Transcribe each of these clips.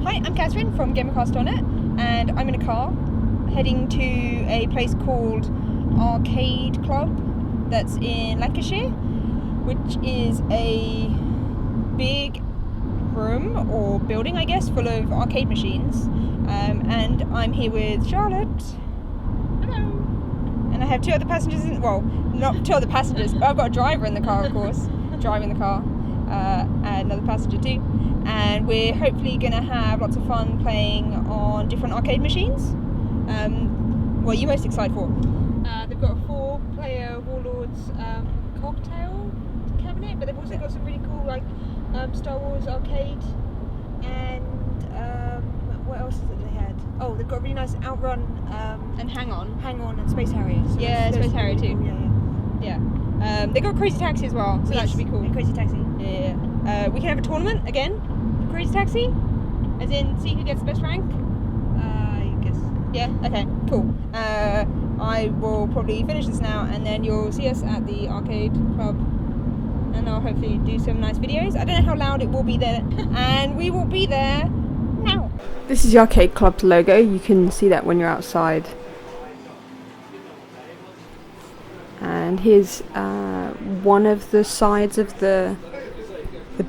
Hi, I'm Catherine from Gamercast.net, and I'm in a car heading to a place called Arcade Club that's in Lancashire, which is a big room or building, I guess, full of arcade machines. And I'm here with Charlotte. Hello. And I have two other passengers not two other passengers, but I've got a driver in the car, of course, driving the car, and another passenger too. And we're hopefully going to have lots of fun playing on different arcade machines. What are you most excited for? They've got a 4-player Warlords cocktail cabinet, but they've also got some really cool Star Wars arcade, and what else is it they had? Oh, they've got a really nice Outrun and Hang On and Space Harrier. So yeah, Space Harrier too. Cool. Yeah. They got Crazy Taxi as well, so that should be cool. And Crazy Taxi. Yeah. We can have a tournament again. Crazy Taxi, as in see who gets the best rank. I guess. Yeah. Okay. Cool. I will probably finish this now, and then you'll see us at the arcade club, and I'll hopefully do some nice videos. I don't know how loud it will be there, and we will be there now. This is the arcade club's logo. You can see that when you're outside. And here's one of the sides of the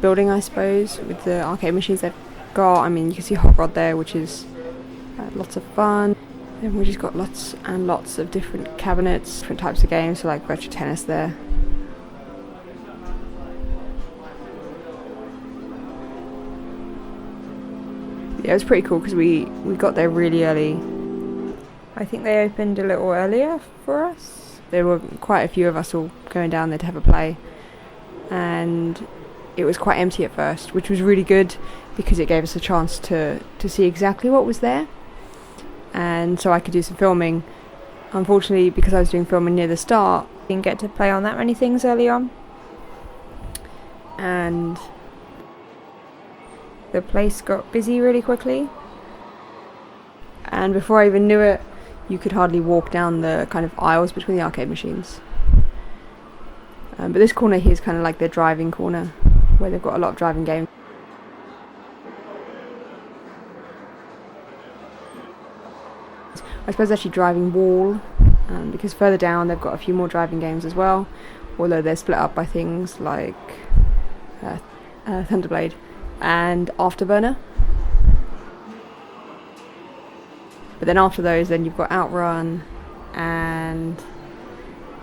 building, I suppose, with the arcade machines they've got. I mean, you can see Hot Rod there, which is lots of fun. And we've just got lots and lots of different cabinets, different types of games, so like virtual tennis there. Yeah, it was pretty cool because we got there really early. I think they opened a little earlier for us. There were quite a few of us all going down there to have a play, and it was quite empty at first, which was really good because it gave us a chance to see exactly what was there, and so I could do some filming. Unfortunately, because I was doing filming near the start, I didn't get to play on that many things early on, and the place got busy really quickly, and before I even knew it, you could hardly walk down the kind of aisles between the arcade machines. But this corner here is kind of like the driving corner, where they've got a lot of driving games. I suppose actually driving wall, because further down they've got a few more driving games as well, although they're split up by things like Thunderblade and Afterburner. But then after those, then you've got Outrun and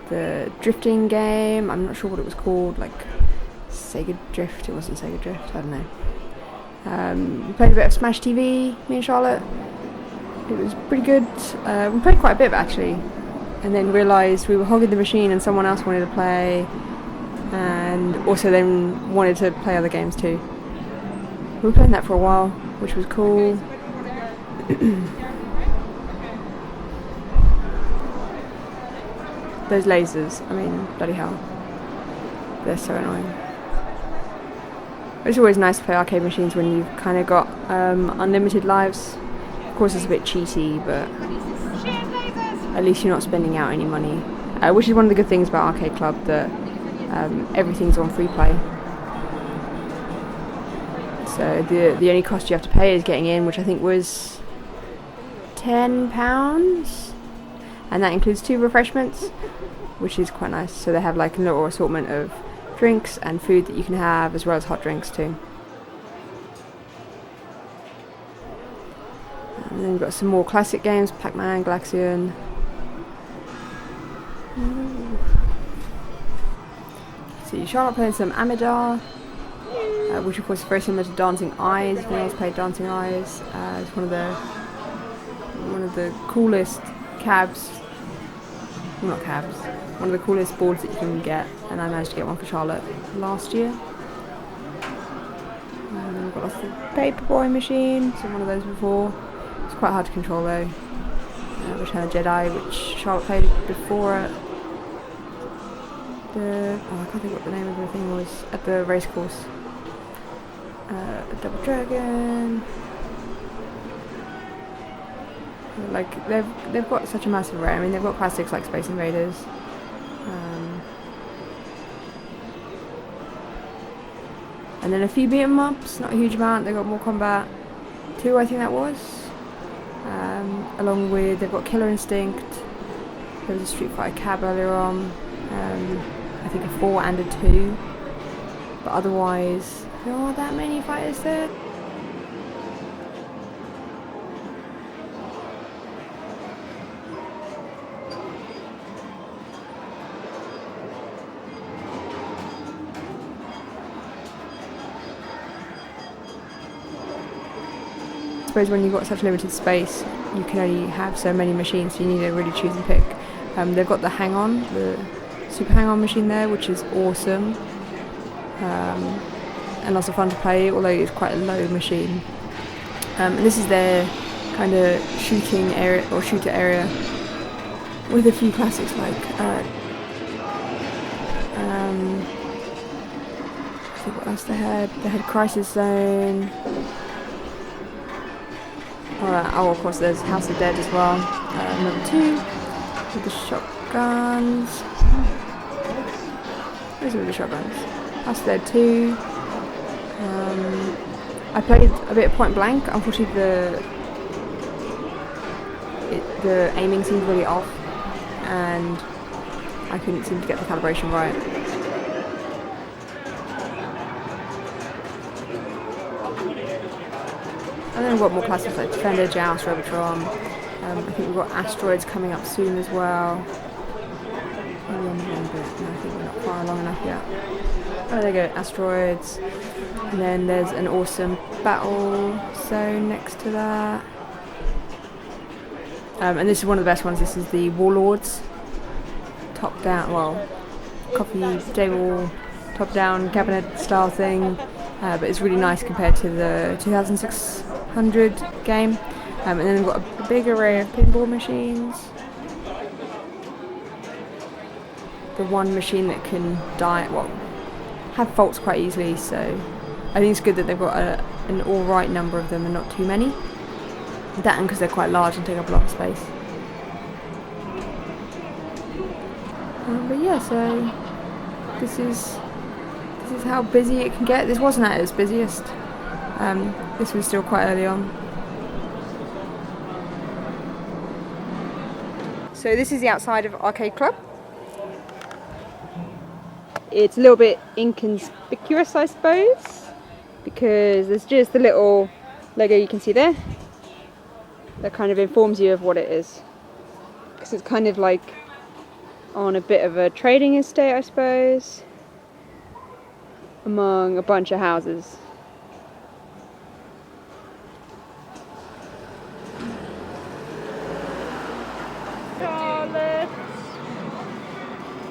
the drifting game. I'm not sure what it was called, like Sega Drift. It wasn't Sega Drift, I don't know. We played a bit of Smash TV, me and Charlotte. It was pretty good. We played quite a bit actually, and then realised we were hogging the machine and someone else wanted to play, and also then wanted to play other games too. We were playing that for a while, which was cool. Those lasers, I mean, bloody hell. They're so annoying. It's always nice to play arcade machines when you've kind of got unlimited lives. Of course it's a bit cheaty, but at least you're not spending out any money. Which is one of the good things about Arcade Club, that everything's on free play. So the only cost you have to pay is getting in, which I think was £10. And that includes 2 refreshments, which is quite nice. So they have like a little assortment of drinks and food that you can have, as well as hot drinks too. And then we've got some more classic games, Pac-Man, Galaxian. So Charlotte playing some Amidar, which of course is very similar to Dancing Eyes. If anyone else played Dancing Eyes, it's one of the coolest one of the coolest boards that you can get, and I managed to get one for Charlotte last year. And then we've got lots of Paperboy machines, so one of those before. It's quite hard to control though. Return of the Jedi, which Charlotte played before at I can't think what the name of the thing was, at the race course. Double Dragon. Like they've got such a massive array. I mean, they've got classics like Space Invaders. And then a few beat 'em ups, not a huge amount. They've got more combat. 2, I think that was. Along with, they've got Killer Instinct. There was a Street Fighter cab earlier on. I think a 4 and a 2. But otherwise, there aren't that many fighters there. I suppose when you've got such limited space, you can only have so many machines, so you need to really choose and pick. They've got the hang-on, the super hang-on machine there, which is awesome, and lots of fun to play, although it's quite a low machine. And this is their kind of shooting area, or shooter area, with a few classics like I think what else they had. They had Crisis Zone. Oh, of course, there's House of Dead as well. Number 2 with the shotguns. Those are the shotguns. House of Dead 2. I played a bit of Point Blank. Unfortunately, the aiming seemed really off, and I couldn't seem to get the calibration right. And then we've got more classics like Defender, Joust, Robotron. I think we've got Asteroids coming up soon as well. Maybe on the wrong bit. No, I think we're not far along enough yet. Oh, there you go, Asteroids. And then there's an awesome Battle Zone next to that. And this is one of the best ones. This is the Warlords. Top down, well, coffee table, top down cabinet style thing. But it's really nice compared to the 2600 game. And then we've got a big array of pinball machines. The one machine that can die, well, have faults quite easily, so I think it's good that they've got an alright number of them and not too many. That and because they're quite large and take up a lot of space. But yeah, so this is how busy it can get. This wasn't at its busiest. This was still quite early on. So this is the outside of Arcade Club. It's a little bit inconspicuous, I suppose, because there's just the little logo you can see there that kind of informs you of what it is. Because it's kind of like on a bit of a trading estate, I suppose, among a bunch of houses. Charlotte.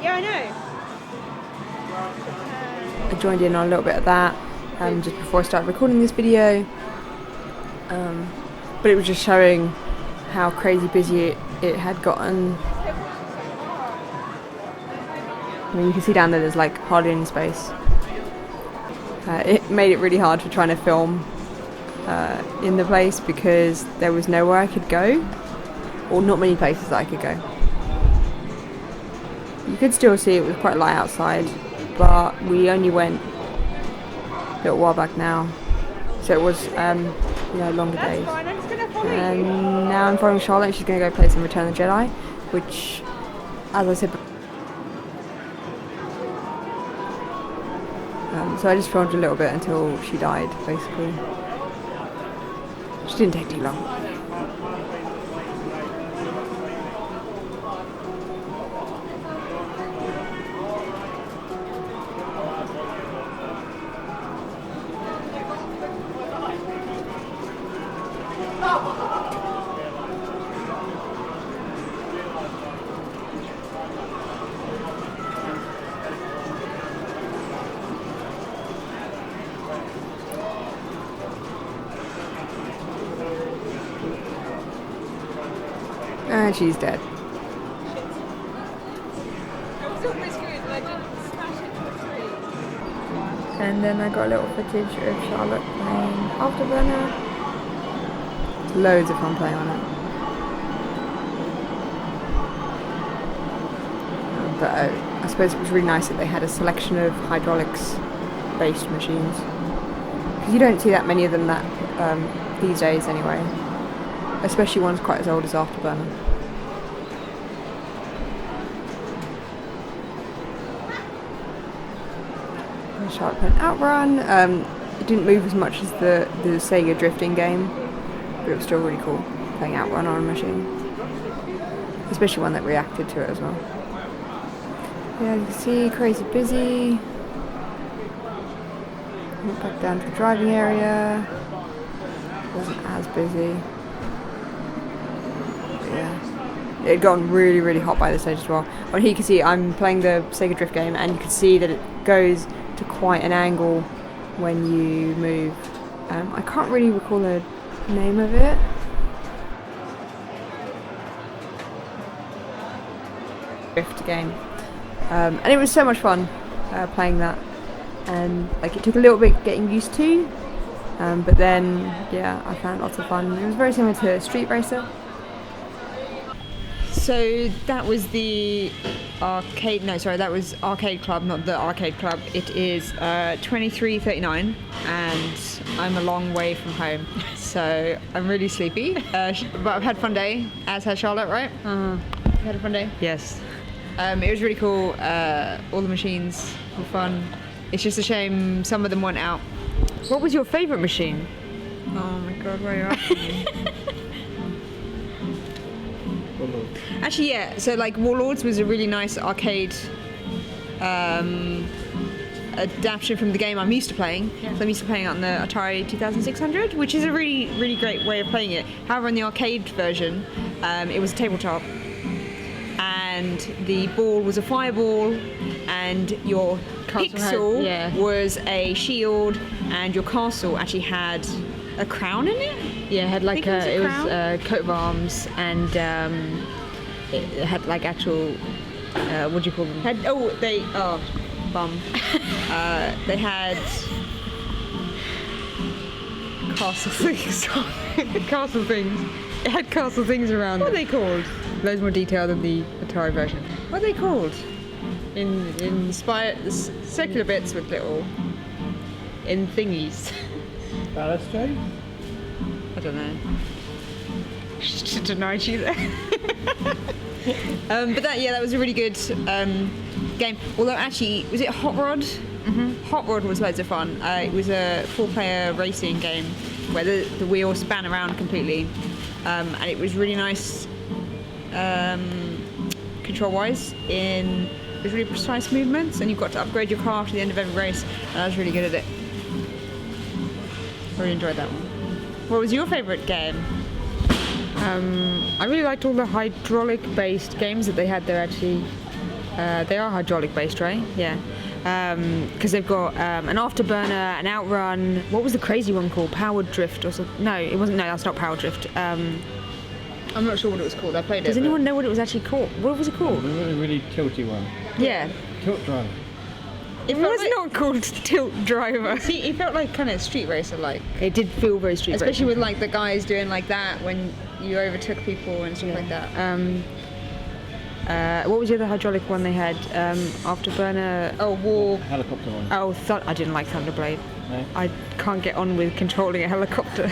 Yeah, I know. I joined in on a little bit of that just before I started recording this video, but it was just showing how crazy busy it had gotten. I mean, you can see down there there's like hardly any space. It made it really hard for trying to film in the place because there was nowhere I could go, or not many places that I could go. You could still see it was quite light outside, but we only went a little while back now, so it was longer days. And now I'm following Charlotte, and she's going to go play some Return of the Jedi, which, as I said, so I just filmed a little bit until she died, basically. She didn't take too long. And she's dead. And then I got a little footage of Charlotte playing Afterburner. Loads of fun playing on it. But I suppose it was really nice that they had a selection of hydraulics based machines, because you don't see that many of them that these days anyway. Especially ones quite as old as Afterburner. Charlotte playing Outrun. It didn't move as much as the Sega drifting game, but it was still really cool playing Outrun on a machine. Especially one that reacted to it as well. Yeah, you can see, crazy busy. Went back down to the driving area. Wasn't as busy. But yeah. It had gotten really, really hot by this stage as well. On here you can see I'm playing the Sega Drift game, and you can see that it goes to quite an angle when you move. I can't really recall the name of it. Drift game. And it was so much fun playing that. And like it took a little bit getting used to. But then, yeah, I found lots of fun. It was very similar to Street Racer. So that was the arcade, no sorry, that was Arcade Club, not the Arcade Club. It is 23:39 and I'm a long way from home, so I'm really sleepy. But I've had a fun day, as has Charlotte, right? You had a fun day? Yes. It was really cool, all the machines were fun. It's just a shame some of them weren't out. What was your favourite machine? Oh my god, why are you asking me? Actually, yeah, so like Warlords was a really nice arcade adaptation from the game I'm used to playing. Yeah. So I'm used to playing it on the Atari 2600, which is a really, really great way of playing it. However, in the arcade version, it was a tabletop, and the ball was a fireball, and your pixel was a shield, and your castle actually had a crown in it. Yeah, it had like it was a coat of arms, and it had like actual what do you call them? They had castle things. Castle things. It had castle things around. What are they called? Loads more detail than the Atari version. What are they called? In circular bits with little in thingies. Balustrade? I don't know. Just denied you there. But that was a really good game. Although actually, was it Hot Rod? Mm-hmm. Hot Rod was loads of fun. It was a 4-player racing game where the wheels span around completely, and it was really nice control-wise. It was really precise movements, and you've got to upgrade your car after the end of every race. And I was really good at it. Really enjoyed that one. What was your favourite game? I really liked all the hydraulic-based games that they had there. Actually, they are hydraulic-based, right? Yeah. Because they've got an Afterburner, an Outrun. What was the crazy one called? Powered Drift or something? No, it wasn't. No, that's not Powered Drift. I'm not sure what it was called. I played it. Does anyone know what it was actually called? What was it called? The really, really tilty one. Yeah. Tilt Driver. It was not called Tilt Driver. See, it felt like kind of Street Racer like. It did feel very Street Racer. Especially with like the guys doing like that when you overtook people and stuff like that. What was the other hydraulic one they had? Afterburner. War. Helicopter one. I didn't like Thunderblade. No? I can't get on with controlling a helicopter.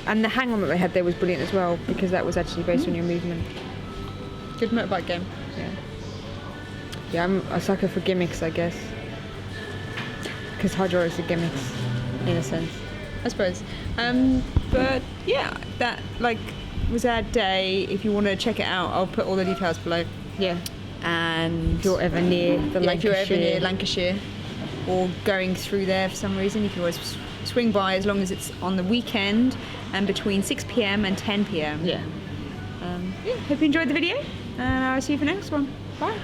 And the hang-on that they had there was brilliant as well, because that was actually based on your movement. Good motorbike game. Yeah, I'm a sucker for gimmicks, I guess. Because hydraulics are gimmicks, in a sense. I suppose. But yeah, that was our day. If you want to check it out, I'll put all the details below. Yeah. And if you're ever near if you're ever near Lancashire or going through there for some reason, you can always swing by, as long as it's on the weekend and between 6 p.m. and 10 p.m. Yeah. Hope you enjoyed the video, and I'll see you for the next one. Bye.